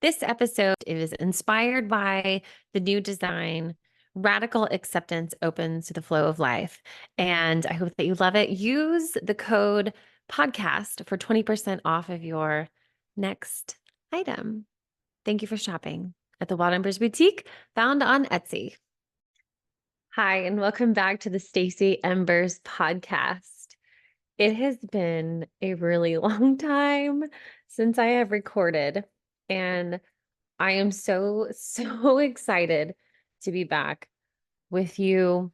This episode is inspired by the new design. Radical acceptance opens to the flow of life. And I hope that you love it. Use the code podcast for 20% off of your next item. Thank you for shopping at the Wild Embers Boutique, found on Etsy. Hi, and welcome back to the Stacy Embers podcast. It has been a really long time since I have recorded, and I am so, so excited to be back with you.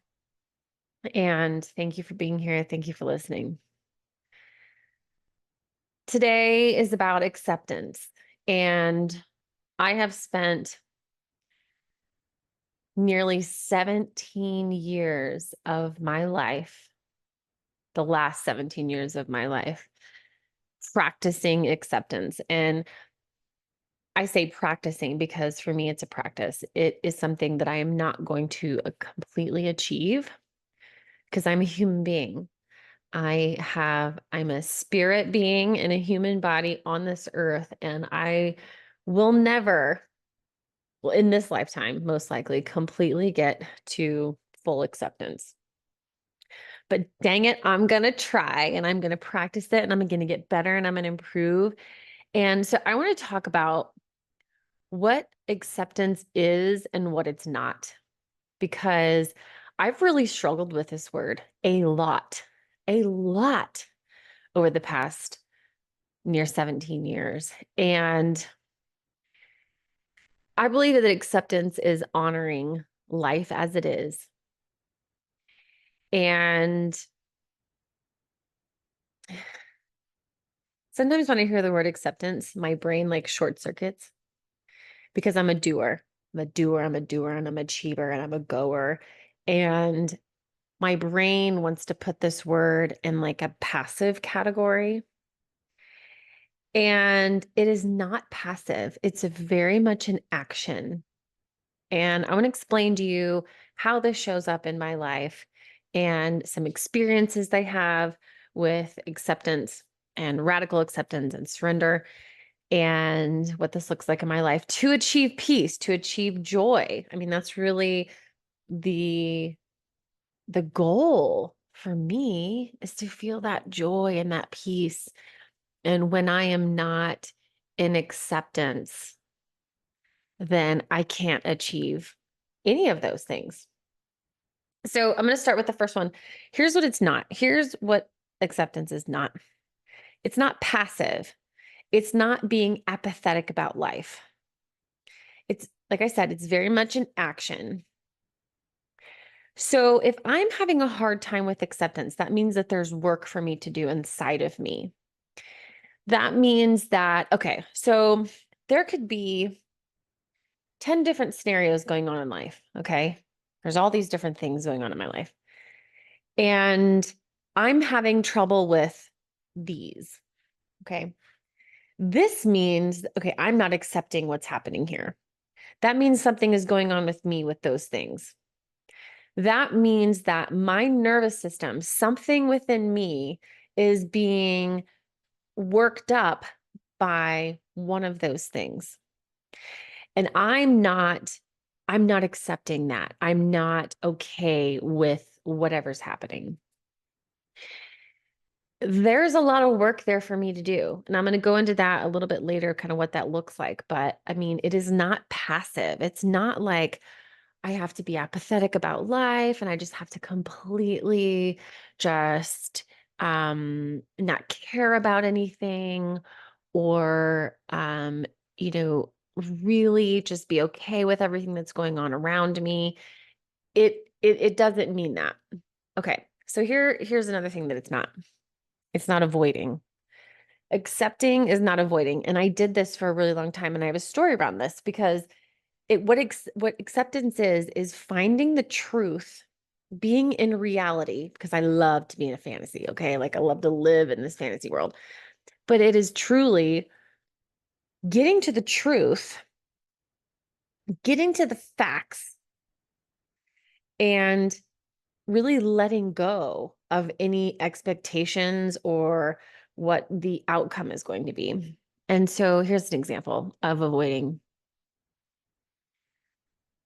And thank you for being here. Thank you for listening. Today is about acceptance. And I have spent nearly 17 years of my life, the last 17 years of my life, practicing acceptance. And I say practicing because for me, it's a practice. It is something that I am not going to completely achieve because I'm a human being. I'm a spirit being in a human body on this earth, and I will never, well, in this lifetime, most likely completely get to full acceptance. But dang it, I'm going to try and I'm going to practice it and I'm going to get better and I'm going to improve. And so I want to talk about what acceptance is and what it's not, because I've really struggled with this word a lot over the past near 17 years. And I believe that acceptance is honoring life as it is. And sometimes when I hear the word acceptance, my brain like short circuits because I'm a doer. I'm a doer, I'm a doer, and I'm an achiever, and I'm a goer. And my brain wants to put this word in like a passive category. And it is not passive. It's very much an action. And I want to explain to you how this shows up in my life and some experiences I have with acceptance and radical acceptance and surrender, and what this looks like in my life to achieve peace, to achieve joy. I mean, that's really the goal for me, is to feel that joy and that peace. And when I am not in acceptance, then I can't achieve any of those things. So I'm going to start with the first one. Here's what it's not. Here's what acceptance is not. It's not passive. It's not being apathetic about life. It's, like I said, it's very much an action. So if I'm having a hard time with acceptance, that means that there's work for me to do inside of me. That means that, okay, so there could be 10 different scenarios going on in life. Okay. There's all these different things going on in my life. And I'm having trouble with these. Okay. This means, okay, I'm not accepting what's happening here. That means something is going on with me with those things. That means that my nervous system, something within me, is being worked up by one of those things. And I'm not accepting that. I'm not okay with whatever's happening. There's a lot of work there for me to do. And I'm going to go into that a little bit later, kind of what that looks like. But I mean, it is not passive. It's not like I have to be apathetic about life and I just have to completely just not care about anything, or really just be okay with everything that's going on around me. It doesn't mean that. Okay. So here's another thing that it's not. It's not avoiding. Accepting is not avoiding. And I did this for a really long time. And I have a story around this because what acceptance is finding the truth, being in reality, because I love to be in a fantasy. Okay. Like I love to live in this fantasy world, but it is truly getting to the truth, getting to the facts, and really letting go of any expectations or what the outcome is going to be. And so here's an example of avoiding.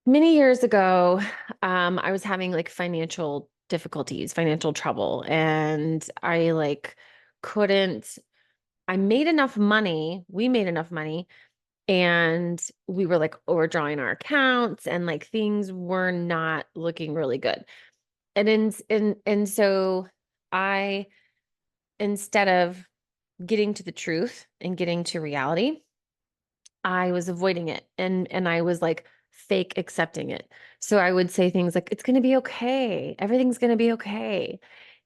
Many years ago, I was having like financial difficulties, financial trouble, and I like couldn't, I made enough money. We made enough money and we were like overdrawing our accounts and like things were not looking really good. And so I, instead of getting to the truth and getting to reality, I was avoiding it and I was like fake accepting it. So I would say things like, it's going to be okay. Everything's going to be okay.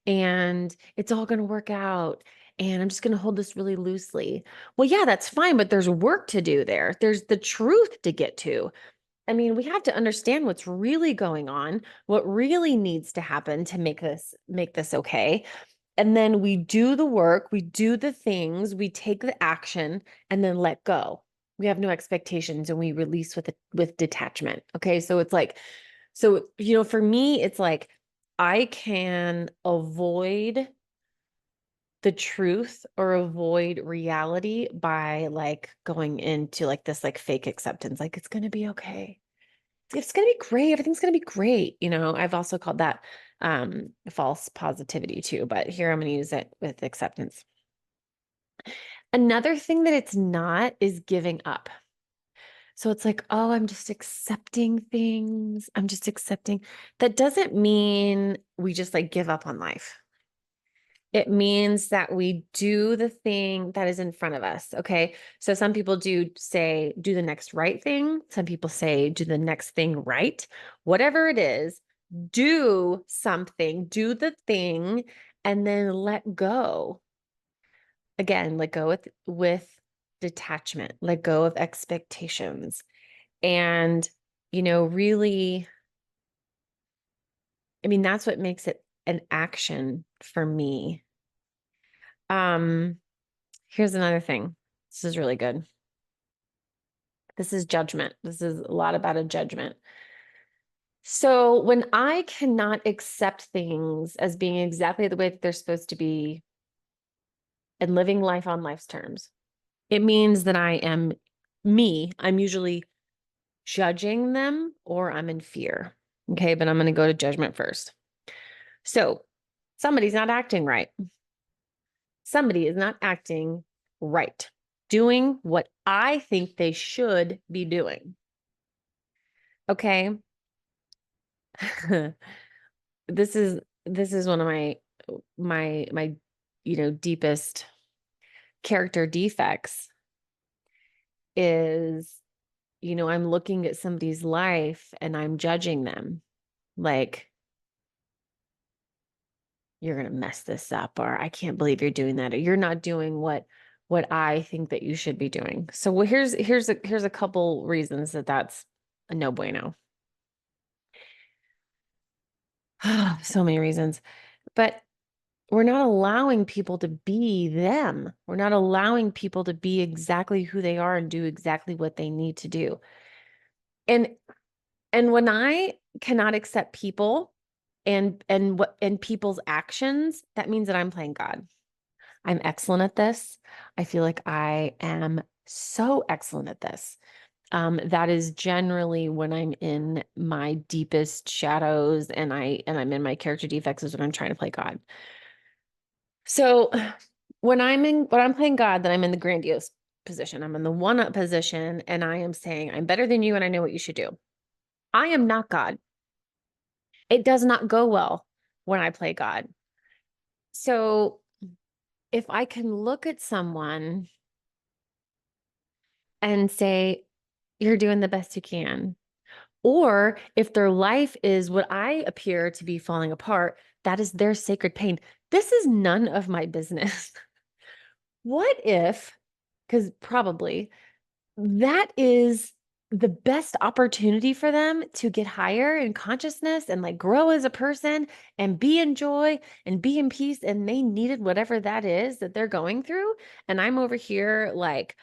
And it's all going to work out. And I'm just going to hold this really loosely. Well, yeah, that's fine, but there's work to do there. There's the truth to get to. I mean, we have to understand what's really going on, what really needs to happen to make this okay. And then we do the work, we do the things, we take the action and then let go. We have no expectations and we release with detachment. Okay? So it's like for me it's like I can avoid the truth or avoid reality by like going into like this like fake acceptance, like it's going to be okay. It's going to be great. Everything's going to be great. I've also called that false positivity too, but here I'm going to use it with acceptance. Another thing that it's not is giving up. So it's like, oh, I'm just accepting things. I'm just accepting. That doesn't mean we just like give up on life. It means that we do the thing that is in front of us. Okay. So some people do say, do the next right thing. Some people say, do the next thing right. Whatever it is, do something, do the thing, and then let go. Again, let go with detachment, let go of expectations. And, really, I mean, that's what makes it an action for me. Um, Here's another thing. This is really good. This is judgment. This is a lot about a judgment. So when I cannot accept things as being exactly the way that they're supposed to be and living life on life's terms, it means that I am me. I'm usually judging them or I'm in fear. Okay, but I'm going to go to judgment first. So somebody's not acting right. Somebody is not acting right, doing what I think they should be doing. Okay. This is one of my deepest character defects is, I'm looking at somebody's life and I'm judging them like, you're going to mess this up, or I can't believe you're doing that, or you're not doing what I think that you should be doing. So here's a couple reasons that that's a no bueno. So many reasons. But we're not allowing people to be them. We're not allowing people to be exactly who they are and do exactly what they need to do. And when I cannot accept people and people's actions, that means that I'm playing God. I'm excellent at this. I feel like I am so excellent at this. That is generally when I'm in my deepest shadows and I'm in my character defects is when I'm trying to play God. So when I'm playing God, then I'm in the grandiose position. I'm in the one-up position and I am saying, I'm better than you and I know what you should do. I am not God. It does not go well when I play God. So if I can look at someone and say, you're doing the best you can, or if their life is what I appear to be falling apart, that is their sacred pain. This is none of my business. What if, because probably that is the best opportunity for them to get higher in consciousness and like grow as a person and be in joy and be in peace. And they needed whatever that is that they're going through. And I'm over here like,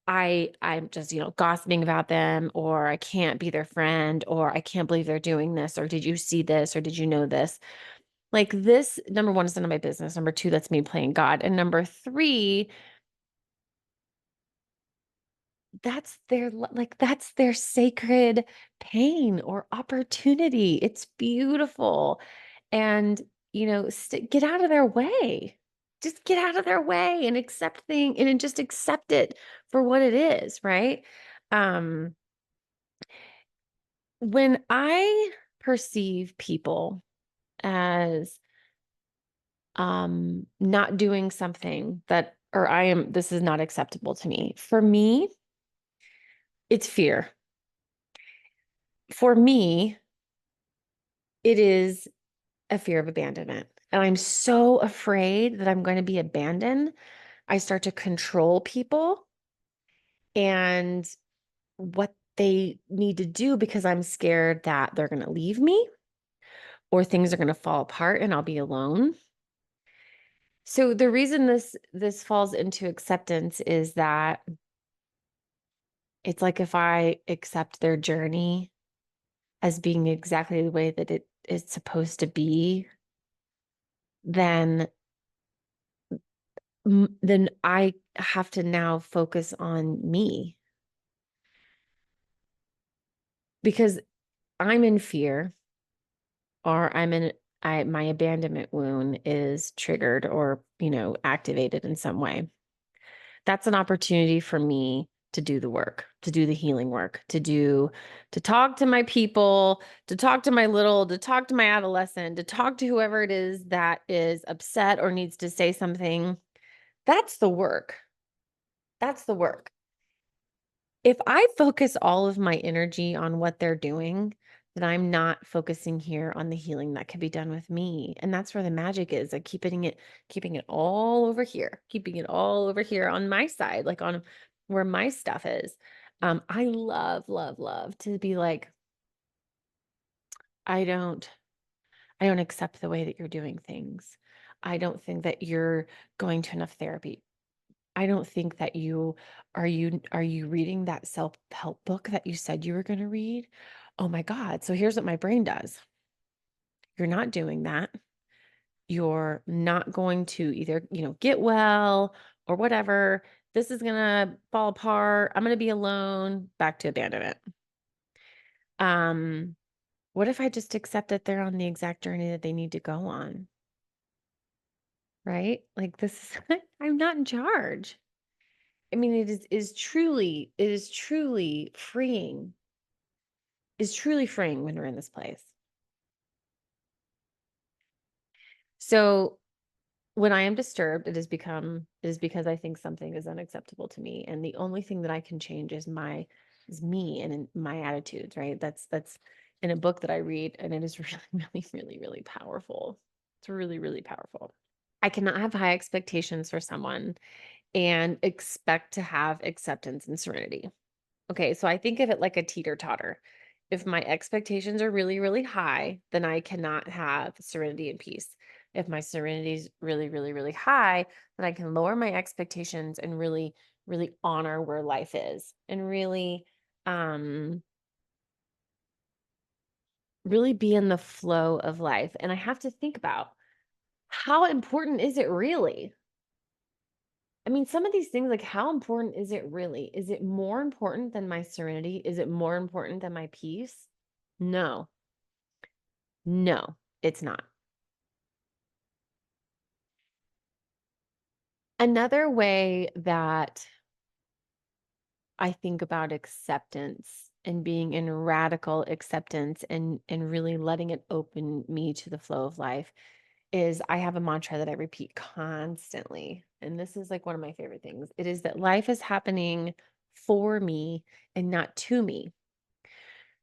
I'm just, gossiping about them, or I can't be their friend, or I can't believe they're doing this, or did you see this, or did you know this? Like this, number one, is none of my business. Number two, that's me playing God. And number three, that's their sacred pain or opportunity. It's beautiful. And, get out of their way. Just get out of their way and accept and then just accept it for what it is, right? Um, when I perceive people as not doing something that or I am this is not acceptable to me. For me, it's fear. For me, it is a fear of abandonment. And I'm so afraid that I'm going to be abandoned. I start to control people and what they need to do because I'm scared that they're going to leave me or things are going to fall apart and I'll be alone. So the reason this falls into acceptance is that it's like if I accept their journey as being exactly the way that it is supposed to be, then then I have to now focus on me because I'm in fear or my abandonment wound is triggered or, activated in some way. That's an opportunity for me to do the work, to do the healing work, to talk to my people, to talk to my adolescent, to talk to whoever it is that is upset or needs to say something. That's the work. That's the work. If I focus all of my energy on what they're doing, then I'm not focusing here on the healing that can be done with me. And that's where the magic is. Like keeping it all over here, keeping it all over here on my side, like on where my stuff is. I love, love, love to be like, I don't, I don't accept the way that you're doing things. I don't think that you're going to enough therapy. I don't think that you reading that self-help book that you said you were going to read? Oh my God. So here's what my brain does. You're not doing that. You're not going to either, get well or whatever. This is going to fall apart. I'm going to be alone. Back to abandonment. Um, what if I just accept that they're on the exact journey that they need to go on? Right? Like this is I'm not in charge. I mean, it is truly freeing, is truly freeing when we're in this place. So when I am disturbed, it is because I think something is unacceptable to me. And the only thing that I can change is me and in my attitudes, right? That's in a book that I read, and it is really, really, really, really powerful. It's really, really powerful. I cannot have high expectations for someone and expect to have acceptance and serenity. Okay, so I think of it like a teeter-totter. If my expectations are really, really high, then I cannot have serenity and peace. If my serenity is really, really, really high, then I can lower my expectations and really, really honor where life is and um, really be in the flow of life. And I have to think about how important is it really? I mean, some of these things, like how important is it really? Is it more important than my serenity? Is it more important than my peace? No, no, it's not. Another way that I think about acceptance and being in radical acceptance and really letting it open me to the flow of life is I have a mantra that I repeat constantly. And this is like one of my favorite things. It is that life is happening for me and not to me.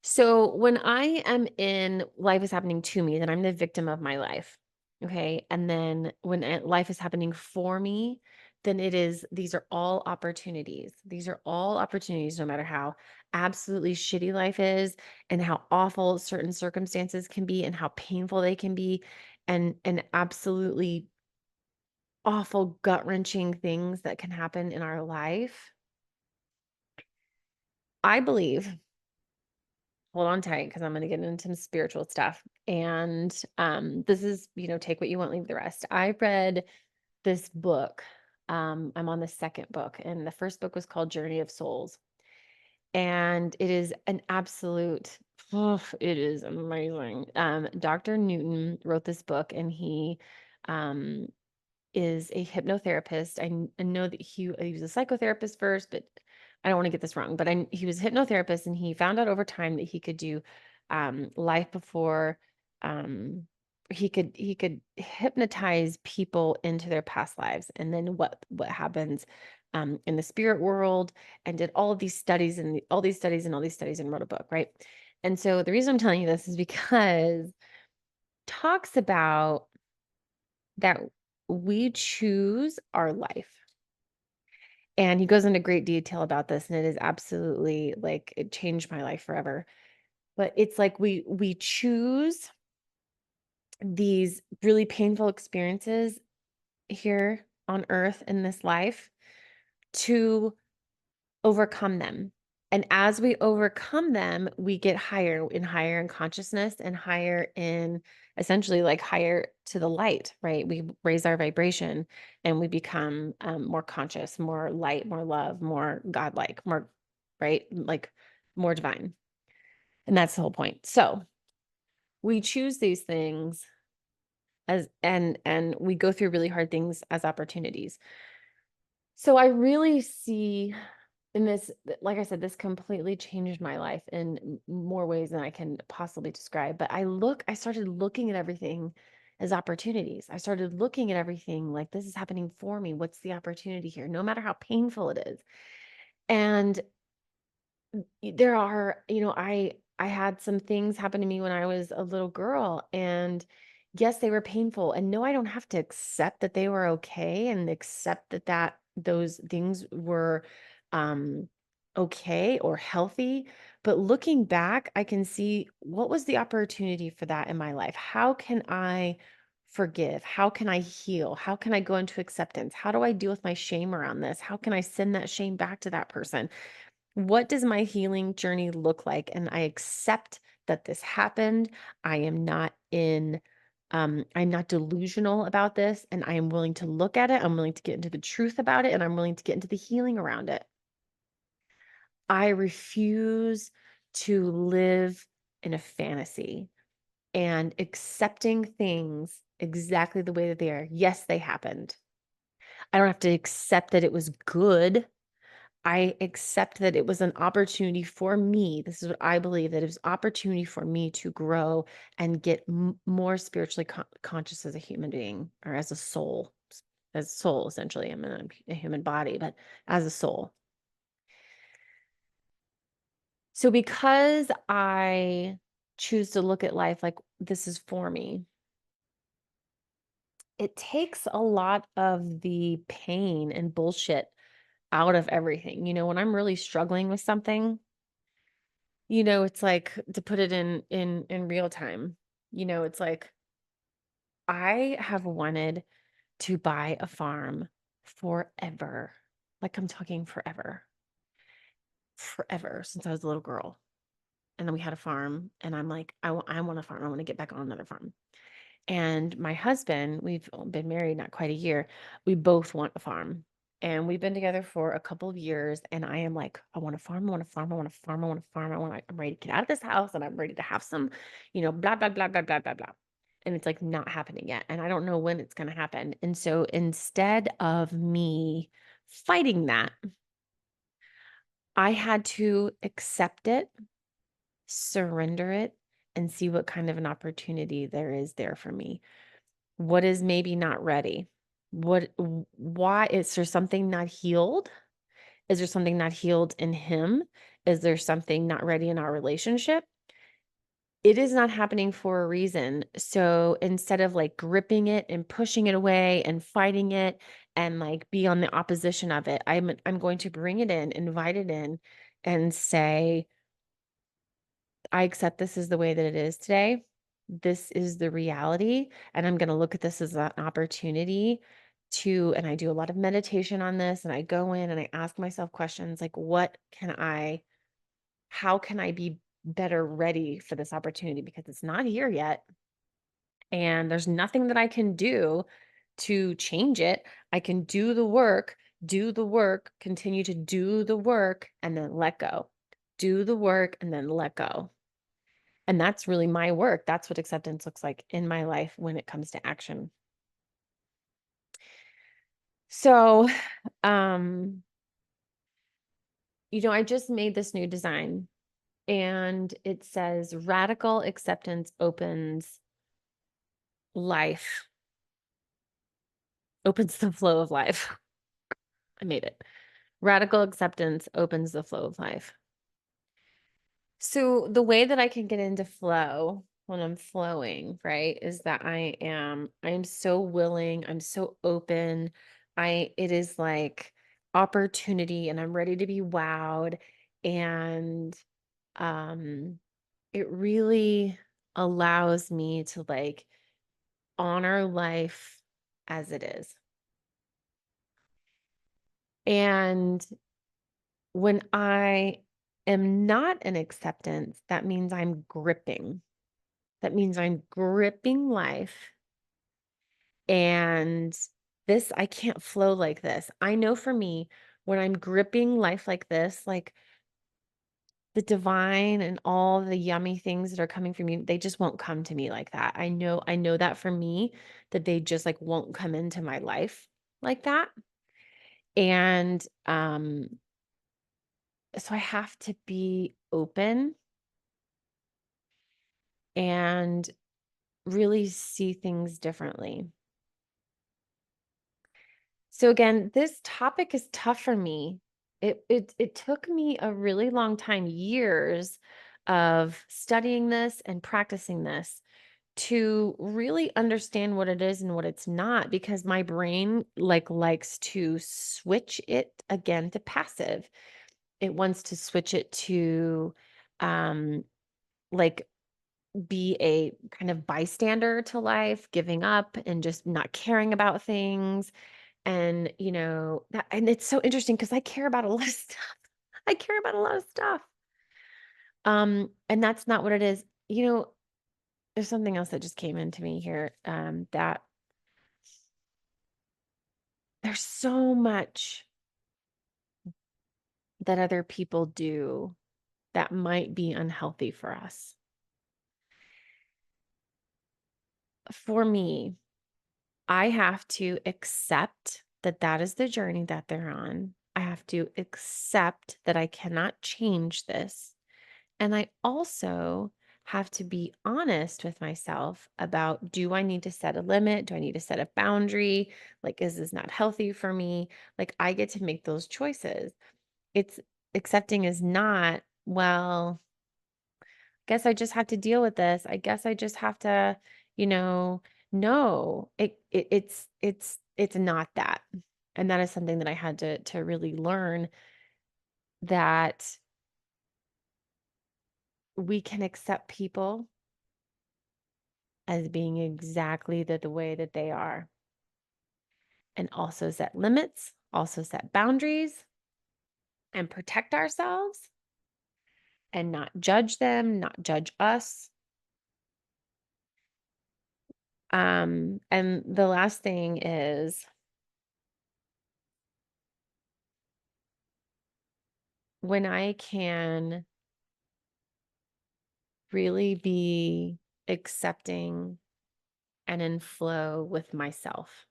So when I am in life is happening to me, then I'm the victim of my life. Okay. And then when life is happening for me, then these are all opportunities. These are all opportunities, no matter how absolutely shitty life is and how awful certain circumstances can be and how painful they can be and absolutely awful gut-wrenching things that can happen in our life. I believe hold on tight because I'm going to get into some spiritual stuff. And this is, take what you want, leave the rest. I read this book. I'm on the second book, and the first book was called Journey of Souls. and it is an absolute it is amazing. Dr. Newton wrote this book, and he um, is a hypnotherapist. I know that he was a psychotherapist first, but I don't want to get this wrong. But he was a hypnotherapist, and he found out over time that he could do life before. Um, he could hypnotize people into their past lives, and then what happens in the spirit world, and did all of these studies and all these studies and all these studies and wrote a book, right? And so the reason I'm telling you this is because talks about that we choose our life. And he goes into great detail about this, and it is absolutely like it changed my life forever. But it's like we choose these really painful experiences here on earth in this life to overcome them. And as we overcome them, we get higher in consciousness and higher in essentially like higher to the light, right? We raise our vibration and we become more conscious, more light, more love, more godlike, more, right? Like more divine. And that's the whole point. So we choose these things as and we go through really hard things as opportunities. So I really see in this, like I said, this completely changed my life in more ways than I can possibly describe. But I started looking at everything as opportunities. I started looking at everything like this is happening for me. What's the opportunity here? No matter how painful it is. And there are, I had some things happen to me when I was a little girl, and yes, they were painful. And no, I don't have to accept that they were okay and accept that those things were um okay or healthy. But looking back, I can see what was the opportunity for that in my life. How can I forgive? How can I heal? How can I go into acceptance? How do I deal with my shame around this? How can I send that shame back to that person? What does my healing journey look like? And I accept that this happened. I am not in, I'm not delusional about this. And I am willing to look at it. I'm willing to get into the truth about it. And I'm willing to get into the healing around it. I refuse to live in a fantasy and accepting things exactly the way that they are. Yes, they happened. I don't have to accept that it was good. I accept that it was an opportunity for me. This is what I believe, that it was opportunity for me to grow and get more spiritually conscious as a human being or as a soul, as a soul, essentially. I'm in a human body, but as a soul. So because I choose to look at life like this is for me, it takes a lot of the pain and bullshit out of everything. When I'm really struggling with something, it's like to put it in real time. It's like I have wanted to buy a farm forever. Like I'm talking forever. Forever since I was a little girl. And then we had a farm and I'm like I want a farm. I want to get back on another farm. And my husband, we've been married not quite a year. We both want a farm. And we've been together for a couple of years. And I am like, I want a farm, I want a farm, I want a farm, I want a farm. I'm ready to get out of this house and I'm ready to have some, blah, blah, blah, blah, blah, blah, blah. And it's like not happening yet. And I don't know when it's going to happen. And so instead of me fighting that, I had to accept it, surrender it, and see what kind of an opportunity there is there for me. What is maybe not ready? Why is there something not healed? Is there something not healed in him? Is there something not ready in our relationship? It is not happening for a reason. So instead of like gripping it and pushing it away and fighting it and like be on the opposition of it, I'm going to bring it in, invite it in and say, I accept this is the way that it is today. This is the reality. And I'm going to look at this as an opportunity and I do a lot of meditation on this. And I go in and I ask myself questions like, how can I be better ready for this opportunity? Because it's not here yet. And there's nothing that I can do to change it. I can do the work, continue to do the work, and then let go. do the work, and then let go. And that's really my work. That's what acceptance looks like in my life when it comes to action. So, um, I just made this new design and it says radical acceptance life, opens the flow of life. I made it. Radical acceptance opens the flow of life. So the way that I can get into flow when I'm flowing, right, is that I'm so willing, I'm so open. It is like opportunity and I'm ready to be wowed. And um it really allows me to like honor life as it is. And when I am not in acceptance, that means I'm gripping. That means I'm gripping life. And I can't flow like this. I know for me, when I'm gripping life like this, like the divine and all the yummy things that are coming from you, they just won't come to me like that. I know that for me, that they just like won't come into my life like that. And so I have to be open and really see things differently. So again, this topic is tough for me. It took me a really long time, years of studying this and practicing this to really understand what it is and what it's not, because my brain likes to switch it again to passive. It wants to switch it to um like be a kind of bystander to life, giving up and just not caring about things. And, and it's so interesting because I care about a lot of stuff. I care about a lot of stuff. And that's not what it is. There's something else that just came into me here. That there's so much that other people do that might be unhealthy for us. For me, I have to accept that that is the journey that they're on. I have to accept that I cannot change this. And I also have to be honest with myself about, do I need to set a limit? Do I need to set a boundary? Like, is this not healthy for me? Like, I get to make those choices. It's accepting is not, well, guess I just have to deal with this. I guess I just have to, you know, no, it's not that. And that is something that I had to really learn, that we can accept people as being exactly the way that they are, and also set limits, also set boundaries, and protect ourselves and not judge them, not judge us. And the last thing is, when I can really be accepting and in flow with myself,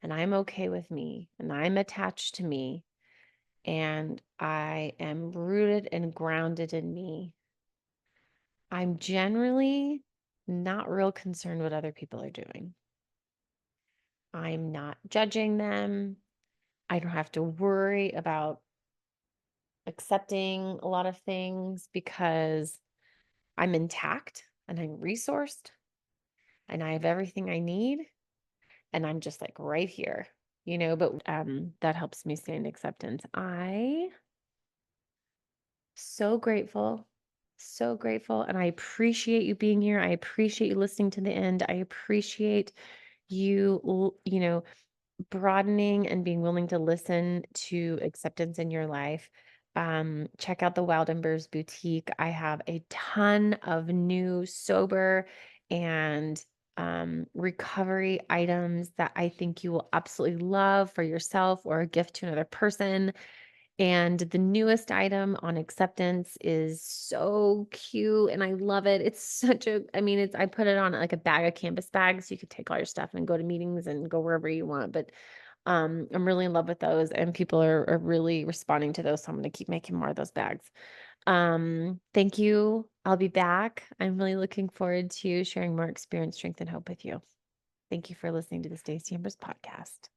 and I'm okay with me, and I'm attached to me, and I am rooted and grounded in me, I'm generally not real concerned what other people are doing. I'm not judging them. I don't have to worry about accepting a lot of things because I'm intact and I'm resourced and I have everything I need and I'm just like right here, but that helps me stay in acceptance. I so grateful, so grateful, and I appreciate you being here. I appreciate you listening to the end. I appreciate you broadening and being willing to listen to acceptance in your life. Check out the Wild Embers Boutique. I have a ton of new sober and recovery items that I think you will absolutely love for yourself or a gift to another person. And the newest item on acceptance is so cute and I love it. It's such a I mean, I put it on like a bag of canvas bags. You could take all your stuff and go to meetings and go wherever you want. But I'm really in love with those and people are really responding to those. So I'm gonna keep making more of those bags. Thank you. I'll be back. I'm really looking forward to sharing more experience, strength, and hope with you. Thank you for listening to the Stacey Embers podcast.